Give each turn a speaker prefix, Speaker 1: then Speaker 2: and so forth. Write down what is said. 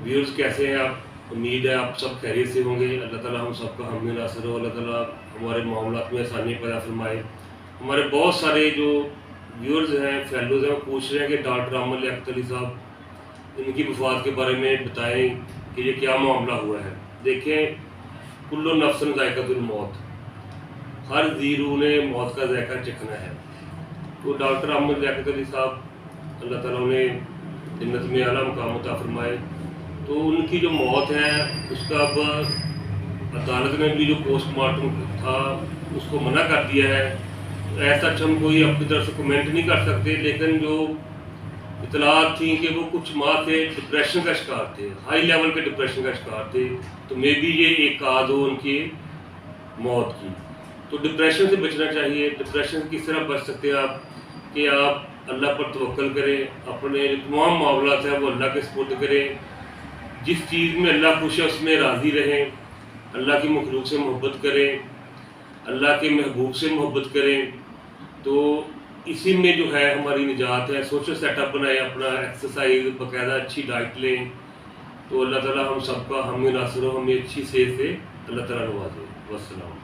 Speaker 1: Viewers कैसे हैं आप? उम्मीद है आप सब खैरियत से होंगे। अल्लाह ताला हम सबका हम में नासिर हो। अल्लाह ताला हमारे मामलात में आसानी पैदा फरमाए। हमारे बहुत सारे जो व्यूअर्स हैं, फेलोज़ हैं, वो पूछ रहे हैं कि डॉक्टर आमिर लियाकत अली साहब इनकी वफ़ात के बारे में बताएं कि ये क्या मामला हुआ है। देखें, कुल्लु नफ्सिन ज़ाइक़तुल मौत, हर ज़ी रूह ने मौत का ज़ायका चखना है। तो डॉक्टर आमिर लियाकत अली साहब अल्लाह ताला उन्हें जन्नत में आला मुकाम अता फरमाए। तो उनकी जो मौत है उसका अब अदालत ने भी जो पोस्टमार्टम था उसको मना कर दिया है। तो ऐसा हम कोई अपनी तरफ से कमेंट नहीं कर सकते, लेकिन जो इतलात थी कि वो कुछ माह से डिप्रेशन का शिकार थे, हाई लेवल के डिप्रेशन का शिकार थे, तो मे बी ये एक काज हो उनकी मौत की। तो डिप्रेशन से बचना चाहिए। डिप्रेशन से किस तरह बच सकते हैं आप कि आप अल्लाह पर तवक्कल करें, अपने तमाम मामलात हैं वो अल्लाह के सुपुर्द करें। जिस चीज़ में अल्लाह खुश है उसमें राज़ी रहें, अल्लाह की मखलूक से मोहब्बत करें, अल्लाह के महबूब से मोहब्बत करें। तो इसी में जो है हमारी निजात है। सोशल सेटअप बनाएं, अपना एक्सरसाइज बाकायदा अच्छी डाइट लें। तो अल्लाह ताला हम सबका हम में नासिर हो, हमें अच्छी सेहत से अल्लाह ताला नवाजे। वस्सलाम।